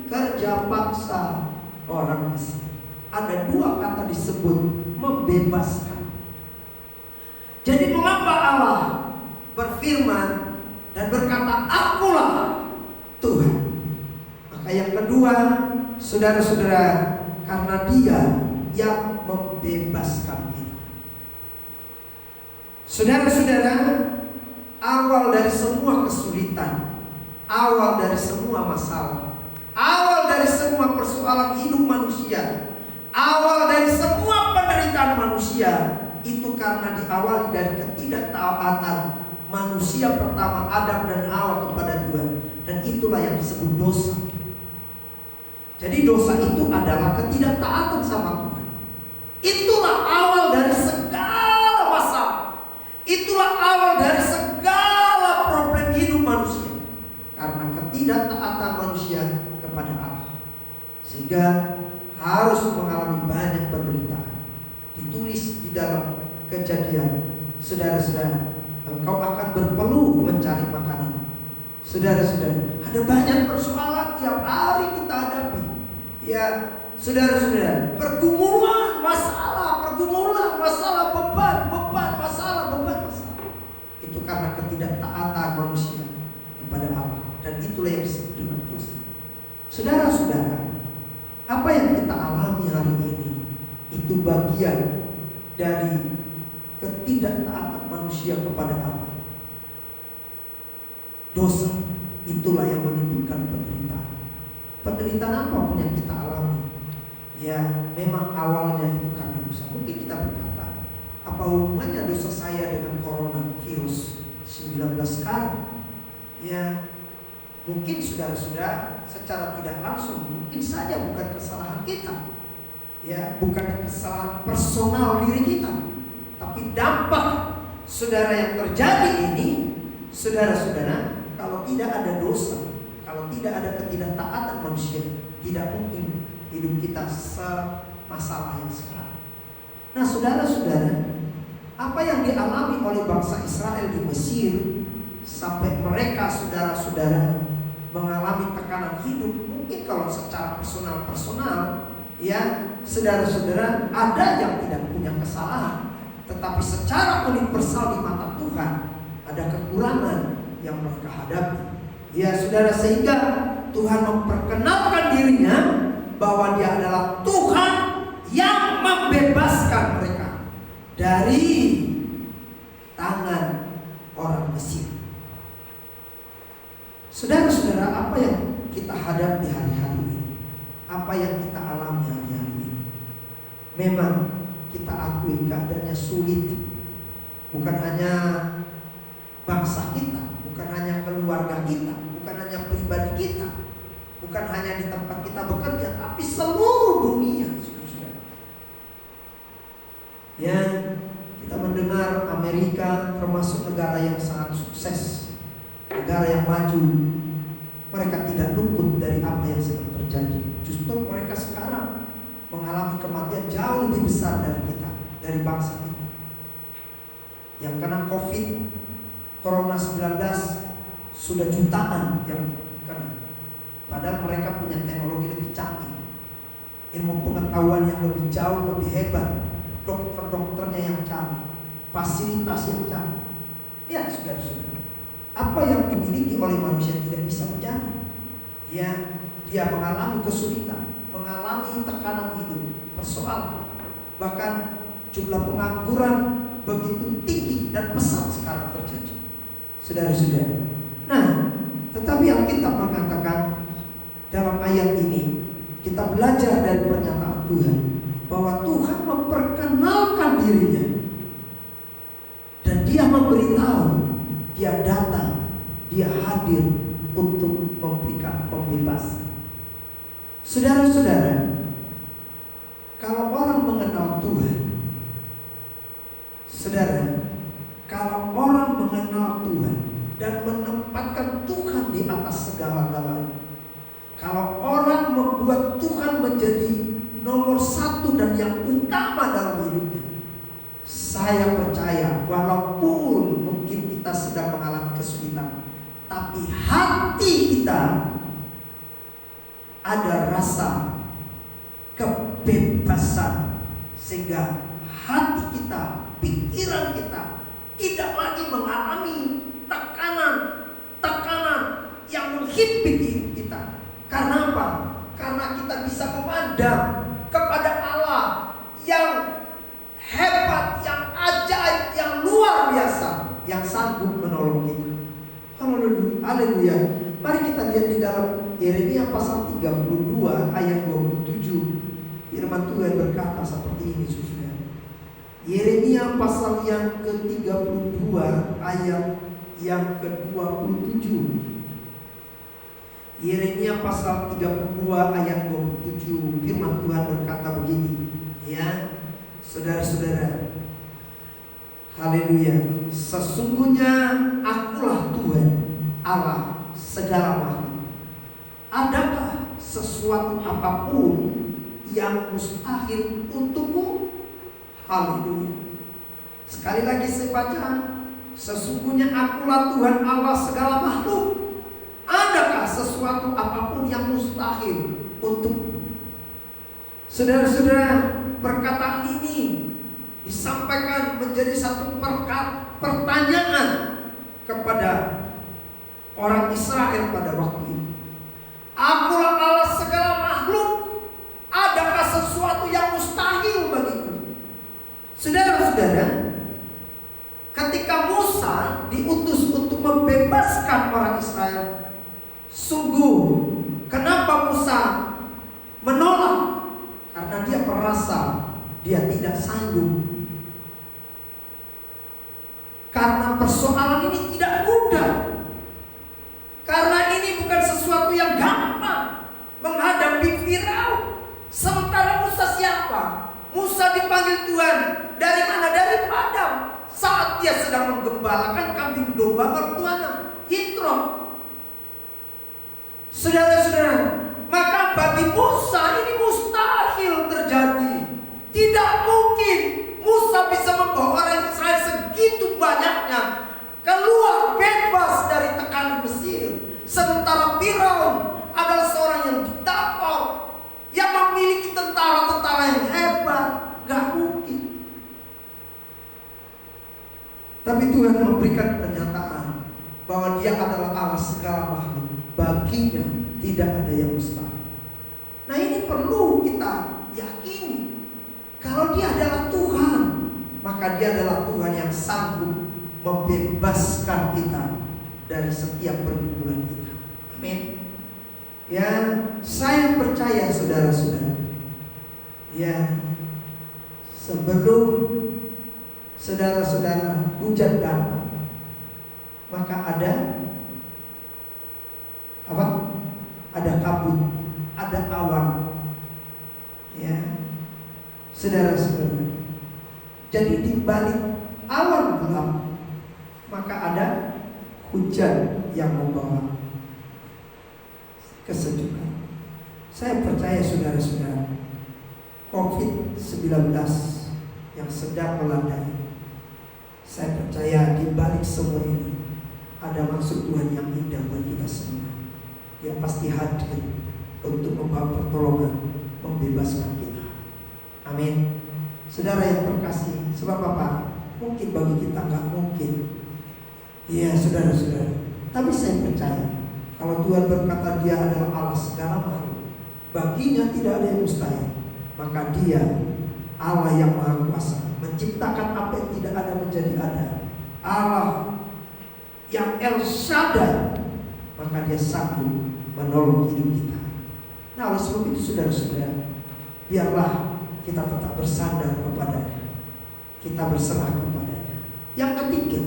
A: kerja paksa orang Mesir. Ada dua kata disebut membebaskan. Jadi mengapa Allah berfirman dan berkata akulah Tuhan? Maka yang kedua, saudara-saudara, karena dia yang membebaskan kita. Saudara-saudara, awal dari semua kesulitan, awal dari semua masalah, awal dari semua persoalan hidup manusia, awal dari semua penderitaan manusia, itu karena diawali dari ketidaktaatan manusia pertama, Adam dan Hawa, kepada Tuhan. Dan itulah yang disebut dosa. Jadi dosa itu adalah ketidaktaatan sama Tuhan. Itulah awal dari segala masalah. Itulah awal dari segala problem hidup manusia. Karena ketidaktaatan manusia kepada Allah, sehingga harus mengalami banyak penderitaan. Ditulis di dalam Kejadian, saudara-saudara, engkau akan berpeluh mencari makanan. Saudara-saudara, ada banyak persoalan tiap hari kita hadapi. Ya, saudara-saudara, pergumulan, masalah, beban, masalah. Itu karena ketidaktaatan manusia kepada Allah. Dan itulah yang disebut dengan dosa. Saudara-saudara, apa yang kita alami hari ini itu bagian dari ketidaktaatan manusia kepada Allah. Dosa itulah yang menimbulkan penderitaan. Penderitaan apapun yang kita alami, ya memang awalnya itu karena dosa. Mungkin kita berkata, apa hubungannya dosa saya dengan coronavirus 19 sekarang? Ya, mungkin saudara-saudara secara tidak langsung, mungkin saja bukan kesalahan kita, ya, bukan kesalahan personal diri kita, tapi dampak saudara yang terjadi ini, saudara-saudara, kalau tidak ada dosa, kalau tidak ada ketidaktaatan manusia, tidak mungkin hidup kita semasalah yang sekarang. Nah, saudara-saudara, apa yang dialami oleh bangsa Israel di Mesir sampai mereka, saudara-saudara, mengalami tekanan hidup, mungkin kalau secara personal, ya, saudara-saudara, ada yang tidak punya kesalahan, tetapi secara universal di mata Tuhan ada kekurangan yang mereka hadapi. Ya, saudara, sehingga Tuhan memperkenalkan dirinya bahwa Dia adalah Tuhan yang membebaskan mereka dari tangan orang Mesir. Saudara-saudara, apa yang kita hadapi hari-hari ini, apa yang kita alami hari-hari ini, memang kita akui keadaannya sulit. Bukan hanya bangsa kita, bukan hanya keluarga kita, bukan hanya pribadi kita, bukan hanya di tempat kita bekerja, tapi seluruh dunia. Ya, kita mendengar Amerika termasuk negara yang sangat sukses, negara yang maju, mereka tidak luput dari apa yang sedang terjadi. Justru mereka sekarang mengalami kematian jauh lebih besar dari kita, dari bangsa kita. Yang kena COVID, Corona 19 sudah jutaan yang kena. Padahal mereka punya teknologi lebih canggih, ilmu pengetahuan yang lebih jauh lebih hebat, dokter-dokternya yang canggih, fasilitas yang canggih. Lihat saudara-saudara, apa yang dimiliki oleh manusia tidak bisa menjamin. Ya, dia mengalami kesulitan, mengalami tekanan hidup, persoalan, bahkan jumlah pengangguran begitu tinggi dan pesat sekarang terjadi, saudara-saudara. Nah, tetapi Alkitab mengatakan dalam ayat ini, kita belajar dari pernyataan Tuhan bahwa Tuhan memperkenalkan dirinya dan Dia memberitahu, Dia datang, Dia hadir untuk memberikan pembebasan. Saudara-saudara, kalau orang mengenal Tuhan, saudara, kalau orang mengenal Tuhan dan menempatkan Tuhan di atas segala-galanya, kalau orang membuat Tuhan menjadi nomor satu dan yang utama dalam hidupnya, saya percaya walaupun mungkin kita sedang mengalami kesulitan, tapi hati kita ada rasa kebebasan, sehingga hati kita, pikiran kita tidak lagi mengalami tekanan yang menghimpit hidup kita. Karena apa? Karena kita bisa memandang kepada Allah yang sanggup menolong kita. Haleluya. Mari kita lihat di dalam Yeremia pasal 32 ayat 27. Firman Tuhan berkata seperti ini, saudara. Yeremia pasal yang ke-32 ayat yang ke-27. Yeremia pasal 32 ayat 27. Firman Tuhan berkata begini, ya, saudara-saudara. Haleluya. Sesungguhnya akulah Tuhan Allah segala makhluk. Adakah sesuatu apapun yang mustahil untukmu? Haleluya. Sekali lagi saya baca, sesungguhnya akulah Tuhan Allah segala makhluk. Adakah sesuatu apapun yang mustahil untukmu? Saudara-saudara, perkataan ini disampaikan menjadi satu pertanyaan kepada orang Israel pada waktu itu. Akulah Allah segala makhluk. Adakah sesuatu yang mustahil bagiku? Saudara-saudara, ketika Musa diutus untuk membebaskan orang Israel, sungguh kenapa Musa menolak? Karena dia merasa dia tidak sanggup. Karena persoalan ini tidak mudah. Karena ini bukan sesuatu yang gampang menghadapi Firaun. Sementara Musa siapa? Musa dipanggil Tuhan dari mana? Dari padang. Saat dia sedang menggembalakan kambing domba mertuanya, Yitro. Saudara-saudara, maka bagi Musa ini mustahil terjadi. Tidak mungkin Musa bisa membawa orang Israel segitu banyaknya keluar bebas dari tekanan Mesir. Sementara Firaun adalah seorang yang diktator, yang memiliki tentara-tentara yang hebat. Gak mungkin. Tapi Tuhan memberikan pernyataan bahwa Dia adalah Allah segala makhluk. Baginya tidak ada yang mustahil. Nah, ini perlu kita yakini. Kalau Dia adalah Tuhan, maka Dia adalah Tuhan yang sanggup membebaskan kita dari setiap pergumulan kita. Amin. Ya, saya percaya saudara-saudara, ya, sebelum saudara-saudara hujan datang, maka ada apa? Ada kabut, ada awan. Ya, saudara-saudara. Jadi di balik awan gelap, maka ada hujan yang membawa kesejukan. Saya percaya saudara-saudara, COVID-19 yang sedang melanda, saya percaya di balik semua ini ada maksud Tuhan yang indah buat kita semua. Dia pasti hadir untuk membawa pertolongan, membebaskan kita. Amin. Saudara yang terkasih, sebab apa? Mungkin bagi kita nggak mungkin. Iya, saudara-saudara. Tapi saya percaya kalau Tuhan berkata Dia adalah Allah segala makhluk, baginya tidak ada yang mustahil. Maka Dia Allah yang Maha Kuasa, menciptakan apa yang tidak ada menjadi ada. Allah yang El Shaddai, maka Dia sanggup menolong hidup kita. Nah, oleh sebab itu saudara-saudara, biarlah kita tetap bersandar kepada-Nya, kita berserah kepada-Nya. Yang ketiga,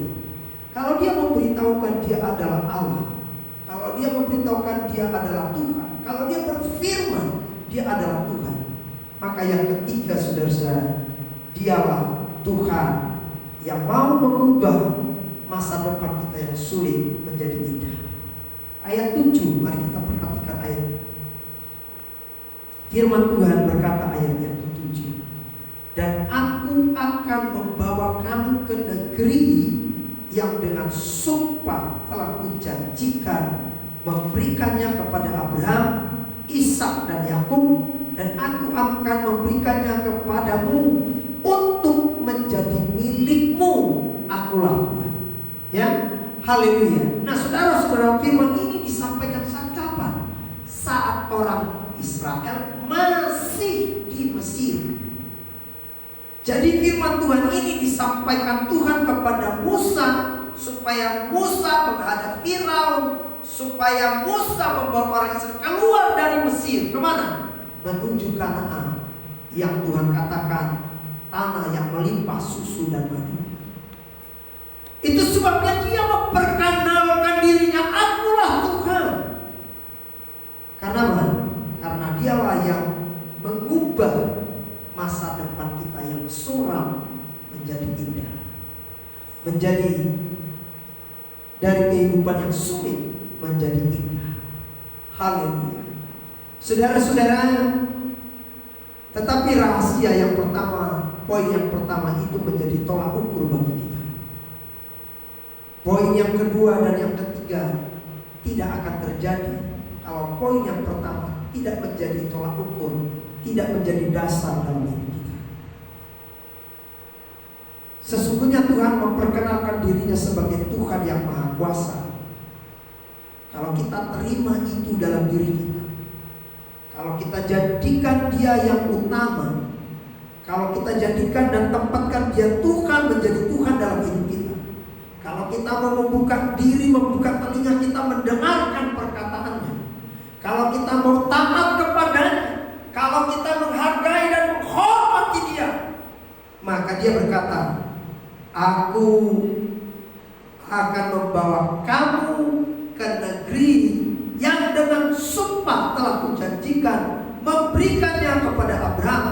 A: kalau Dia memberitahukan Dia adalah Allah, kalau Dia memberitahukan Dia adalah Tuhan, kalau Dia berfirman Dia adalah Tuhan, maka yang ketiga saudara-saudara, Dialah Tuhan yang mau mengubah masa depan kita yang sulit menjadi indah. Ayat 7, mari kita perhatikan ayat. Firman Tuhan berkata ayatnya 7, dan aku akan membawa kamu ke negeri yang dengan sumpah telah kujanjikan memberikannya kepada Abraham, Ishak dan Yakub, dan aku akan memberikannya kepadamu untuk menjadi milikmu. Akulah Tuhan. Ya, haleluya. Nah, saudara-saudara, firman ini disampaikan saat kapan? Saat orang Israel masih di Mesir. Jadi firman Tuhan ini disampaikan Tuhan kepada Musa supaya Musa menghadap Firaun, supaya Musa membawa orang Israel keluar dari Mesir. Kemana? Menuju Kanaan, yang Tuhan katakan tanah yang melimpah susu dan madu. Itu sebabnya dia memperkenalkan dirinya, akulah Tuhan. Karena apa? Karena dialah yang mengubah masa depan kita yang suram menjadi indah, menjadi dari kehidupan yang sulit menjadi indah. Haleluya. Saudara-saudara, tetapi rahasia yang pertama, poin yang pertama itu menjadi tolak ukur bagi kita. Poin yang kedua dan yang ketiga tidak akan terjadi kalau poin yang pertama tidak menjadi tolak ukur, tidak menjadi dasar dalam hidup kita. Sesungguhnya Tuhan memperkenalkan dirinya sebagai Tuhan yang Maha Kuasa. Kalau kita terima itu dalam diri kita, kalau kita jadikan Dia yang utama, kalau kita jadikan dan tempatkan Dia Tuhan menjadi Tuhan dalam hidup kita, kalau kita mau membuka diri, membuka telinga kita mendengarkan perkataannya, kalau kita mau taat kepadanya, kalau kita menghargai dan menghormati Dia, maka Dia berkata, Aku akan membawa kamu ke negeri yang dengan sumpah telah kujanjikan memberikannya kepada Abraham,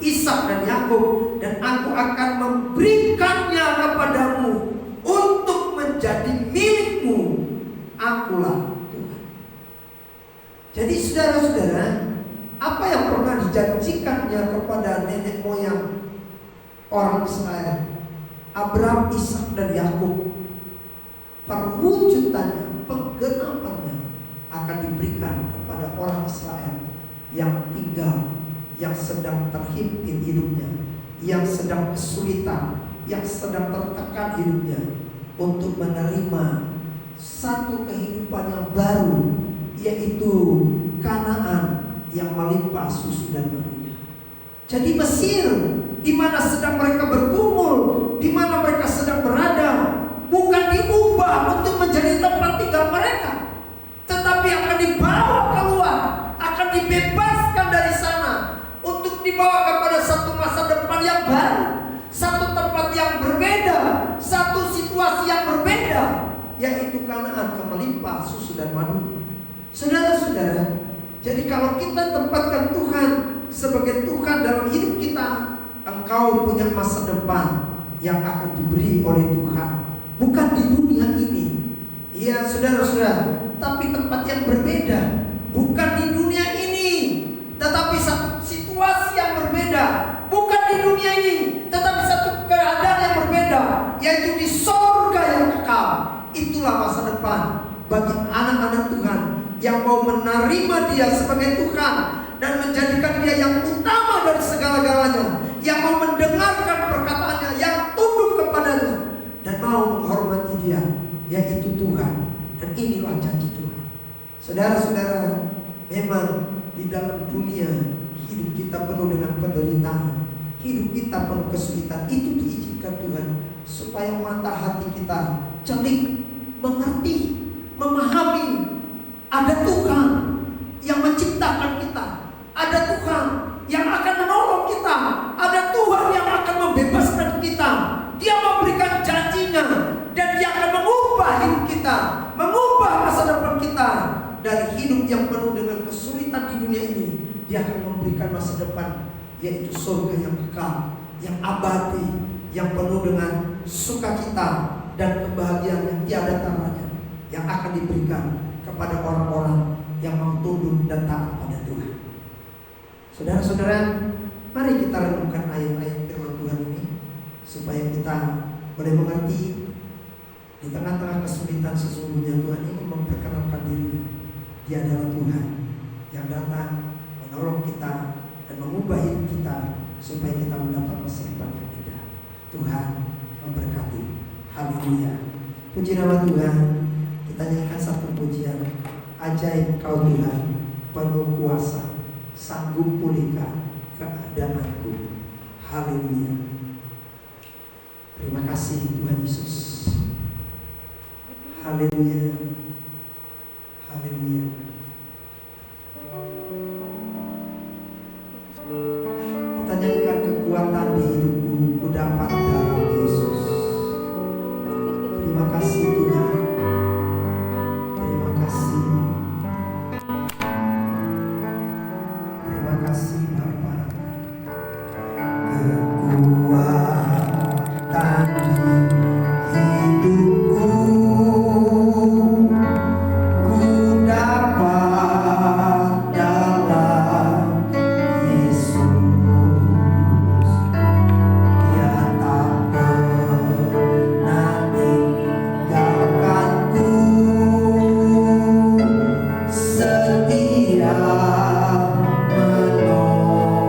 A: Ishak dan Yakub, dan aku akan memberikannya kepadamu untuk menjadi milikmu. Akulah Tuhan. Jadi saudara-saudara, apa yang pernah dijanjikannya kepada nenek moyang orang Israel, Abraham, Ishak dan Yakub, perwujudannya, penggenapannya akan diberikan kepada orang Israel yang tinggal, yang sedang terhimpit hidupnya, yang sedang kesulitan, yang sedang tertekan hidupnya, untuk menerima satu kehidupan yang baru, yaitu Kanaan yang melimpah susu dan madunya. Jadi Mesir, di mana sedang mereka bergumul, di mana mereka sedang berada, bukan diubah untuk menjadi tempat tinggal mereka, tetapi akan dibawa keluar, akan dibebaskan dari sana untuk dibawa kepada satu masa depan yang baru, satu tempat yang berbeda, satu situasi yang berbeda, yaitu Kanaan yang melimpah susu dan madu. Saudara-saudara, jadi kalau kita tempatkan Tuhan sebagai Tuhan dalam hidup kita, engkau punya masa depan yang akan diberi oleh Tuhan, bukan di dunia ini. Ya saudara-saudara, tapi tempat yang berbeda, bukan di dunia ini, tetapi satu situasi yang berbeda, bukan di dunia ini, tetapi satu keadaan yang berbeda, yaitu di surga yang kekal. Itulah masa depan bagi anak-anak Tuhan yang mau menerima Dia sebagai Tuhan dan menjadikan Dia yang utama dari segala-galanya, yang mau mendengarkan perkataannya, yang tunduk kepadanya dan mau menghormati Dia, yaitu Tuhan. Dan inilah janji Tuhan. Saudara-saudara, memang di dalam dunia hidup kita penuh dengan penderitaan, hidup kita penuh kesulitan. Itu diizinkan Tuhan supaya mata hati kita celik, mengerti, memahami. Ada Tuhan yang menciptakan kita, ada Tuhan yang akan menolong kita, ada Tuhan yang akan membebaskan kita. Dia memberikan janjinya, dan Dia akan mengubah hidup kita, mengubah masa depan kita dari hidup yang penuh dengan kesulitan di dunia ini. Dia akan memberikan masa depan, yaitu surga yang kekal, yang abadi, yang penuh dengan sukacita dan kebahagiaan yang tiada taranya, yang akan diberikan kepada orang-orang yang mau tunduk dan taat pada Tuhan. Saudara-saudara, mari kita renungkan ayat-ayat firman Tuhan ini supaya kita boleh mengerti di tengah-tengah kesulitan sesungguhnya Tuhan ingin memperkenalkan diri. Dia adalah Tuhan yang datang menolong kita dan mengubah hidup kita supaya kita mendapat masa depan yang indah. Tuhan memberkati. Haleluya. Puji nama Tuhan. Kita nyanyikan satu pujian. Ajaib Kau Tuhan, penuh kuasa, sanggup pulihkan keadaanku. Haleluya. Terima kasih Tuhan Yesus. Haleluya. Haleluya. Kita nyanyikan kekuatan di hidupku, ku dapat dalam Yesus. Terima kasih Tuhan. Terima kasih. Terima kasih Bapa. Kekuatan di hidupku, ku dapat dalam Yesus. Dia tak pernah tinggalkanku, setia menolong.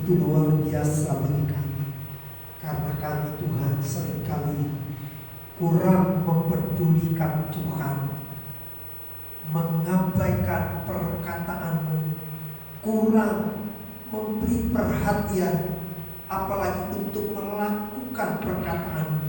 A: begitu luar biasa bagi kami. Karena kami Tuhan seringkali kurang memperdulikan Tuhan, mengabaikan perkataan-Mu, kurang memberi perhatian apalagi untuk melakukan perkataan-Mu.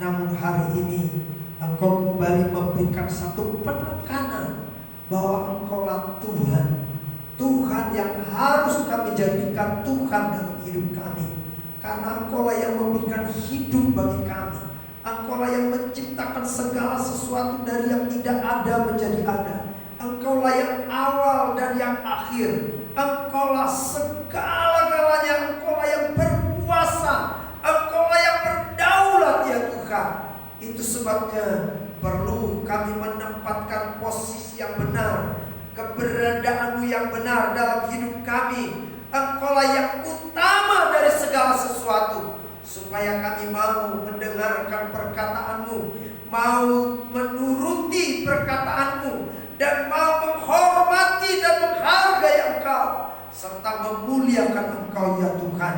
A: Namun hari ini Engkau kembali memberikan satu penekanan bahwa Engkaulah Tuhan, Tuhan yang harus kami jadikan Tuhan dalam hidup kami. Karena Engkaulah yang memberikan hidup bagi kami. Engkaulah yang menciptakan segala sesuatu dari yang tidak ada menjadi ada. Engkaulah yang awal dan yang akhir. Engkaulah segala-galanya. Engkaulah yang berkuasa. Engkaulah yang berdaulat ya Tuhan. Itu sebabnya perlu kami menempatkan posisi yang benar, keberadaan-Mu yang benar dalam hidup kami. Engkaulah yang utama dari segala sesuatu, supaya kami mau mendengarkan perkataan-Mu, mau menuruti perkataan-Mu, dan mau menghormati dan menghargai Engkau, serta memuliakan Engkau ya Tuhan.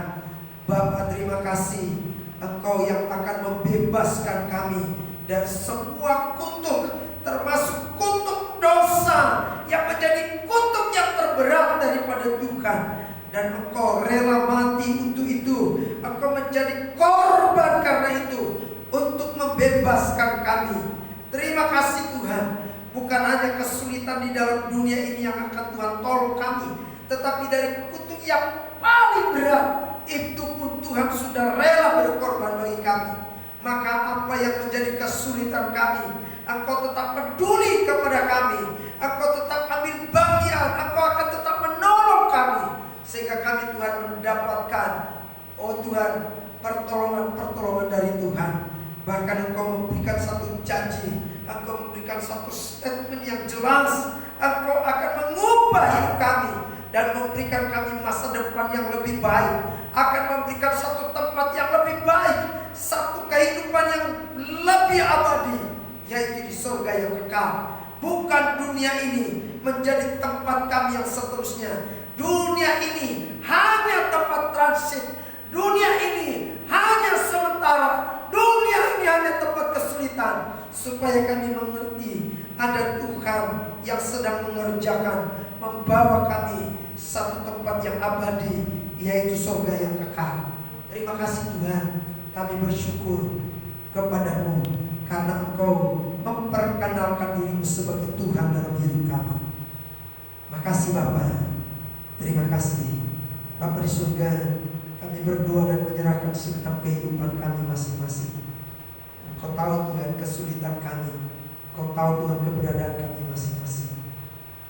A: Bapa, terima kasih Engkau yang akan membebaskan kami dari semua kutuk, termasuk kutuk dosa yang menjadi kutuk yang terberat daripada Tuhan. Dan Engkau rela mati untuk itu. Engkau menjadi korban karena itu, untuk membebaskan kami. Terima kasih Tuhan. Bukan hanya kesulitan di dalam dunia ini yang akan Tuhan tolong kami, tetapi dari kutuk yang paling berat, itu pun Tuhan sudah rela berkorban bagi kami. Maka apa yang menjadi kesulitan kami, Engkau tetap peduli kepada kami. Engkau tetap ambil bagian. Engkau akan tetap menolong kami, sehingga kami Tuhan mendapatkan, oh Tuhan, pertolongan-pertolongan dari Tuhan. Bahkan Engkau memberikan satu janji, Engkau memberikan satu statement yang jelas. Engkau akan mengubah hidup kami dan memberikan kami masa depan yang lebih baik. Akan memberikan satu tempat yang lebih baik, satu kehidupan yang lebih abadi, yaitu di surga yang kekal. Bukan dunia ini menjadi tempat kami yang seterusnya. Dunia ini hanya tempat transit. Dunia ini hanya sementara. Dunia ini hanya tempat kesulitan. Supaya kami mengerti ada Tuhan yang sedang mengerjakan, membawa kami satu tempat yang abadi, yaitu surga yang kekal. Terima kasih Tuhan. Kami bersyukur kepada-Mu karena Engkau memperkenalkan diri-Mu sebagai Tuhan dalam hidup kami. Makasih Bapa. Terima kasih Bapa di surga. Kami berdoa dan menyerahkan segenap kehidupan kami masing-masing. Engkau tahu Tuhan kesulitan kami. Engkau tahu Tuhan keberadaan kami masing-masing.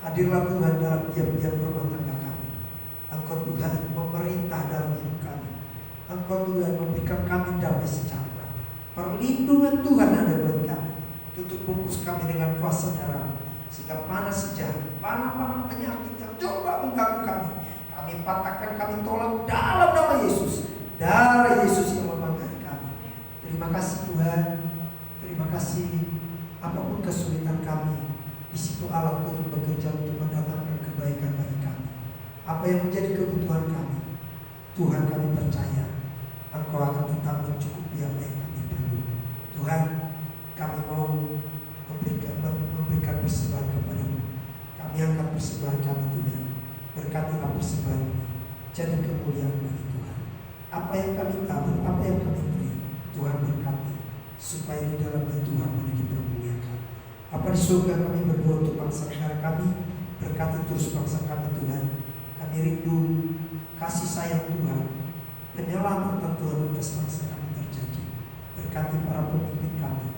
A: Hadirlah Tuhan dalam tiap-tiap rumah tangga kami. Engkau Tuhan memerintah dalam hidup kami. Engkau Tuhan memberikan kami damai sejahtera. Perlindungan Tuhan ada buat kami. Tutup bungkus kami dengan kuasa darah, sehingga panas sejarah, panah-panah penyakit yang coba mengganggu kami, kami patahkan, kami tolak dalam nama Yesus. Darah Yesus yang membanggakan kami. Terima kasih Tuhan. Terima kasih. Apapun kesulitan kami, di situ Allah turut bekerja untuk mendatangkan kebaikan bagi kami. Apa yang menjadi kebutuhan kami, Tuhan, kami percaya Engkau akan tetap mencukupi apa yang kami perlu. Tuhan, kami mau memberikan persembahan kepada-Mu. Kami angkat persembahan kami Tuhan. Berkatilah persembahan ini, jadi kemuliaan bagi Tuhan. Apa yang kami tabur, apa yang kami beri, Tuhan berkati, supaya di dalamnya Tuhan boleh dipermuliakan. Apa di surga kami berdoa untuk bangsa negara kami, berkati terus bangsa kami Tuhan. Kami rindu kasih sayang Tuhan, penyelamatan Tuhan atas bangsa kami terjadi. Berkati para pemimpin kami,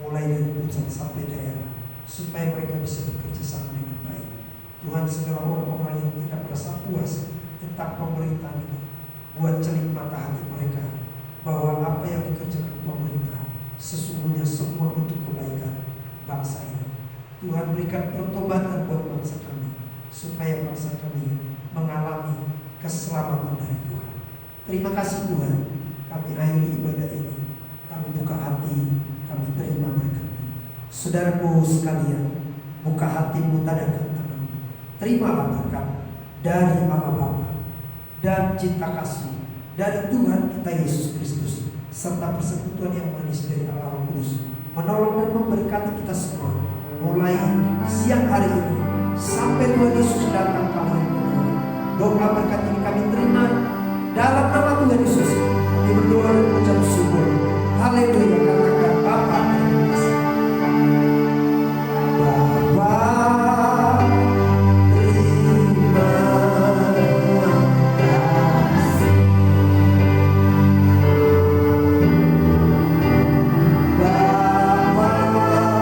A: mulai dari pusat sampai daerah, supaya mereka bisa bekerja sama dengan baik. Tuhan, segala orang-orang yang tidak merasa puas tentang pemerintahan ini, buat celik mata hati mereka bahwa apa yang dikerjakan pemerintah sesungguhnya semua untuk kebaikan bangsa ini. Tuhan, berikan pertobatan buat bangsa kami, supaya bangsa kami mengalami keselamatan dari Tuhan. Terima kasih Tuhan. Kami akhiri ibadah ini, kami buka hati, kami terima berkat-Mu. Saudaraku sekalian, buka hatimu, tadakan tanganmu. Terimalah berkat dari Allah Bapa, dan cinta kasih dari Tuhan kita Yesus Kristus serta persekutuan yang manis dari Allah Roh Kudus menolong dan memberkati kita semua mulai siang hari ini sampai Tuhan Yesus datang kali yang kedua. Doa berkat ini kami terima dalam nama Tuhan Yesus. Kami berdoa dan mengucap syukur. Haleluya. Katakan Bapa, terima kasih. Bapa, terima kasih. Bapa, terima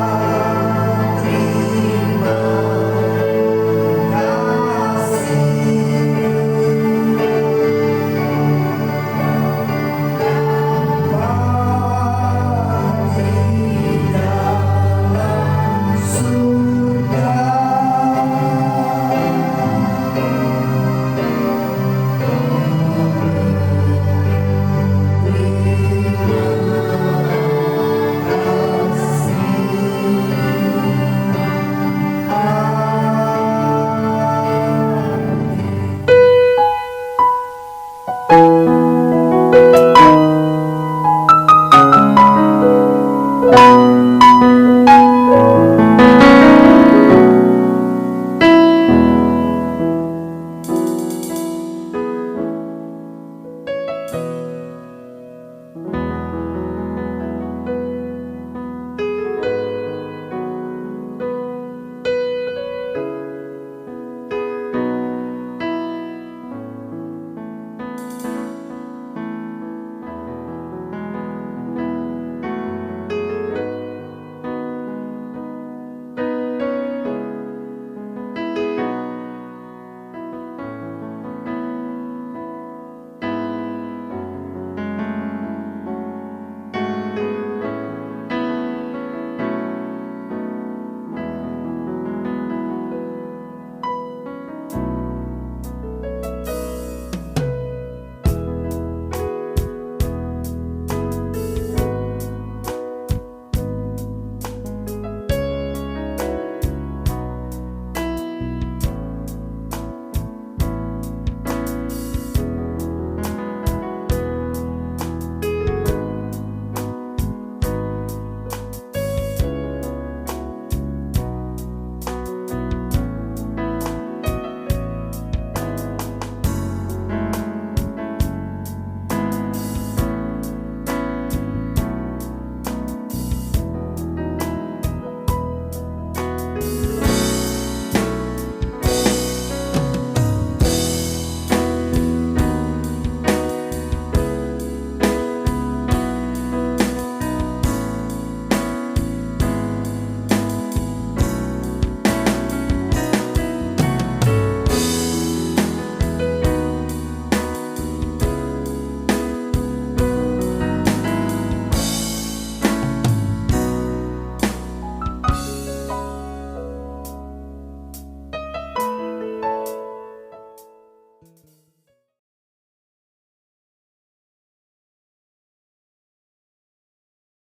A: kasih.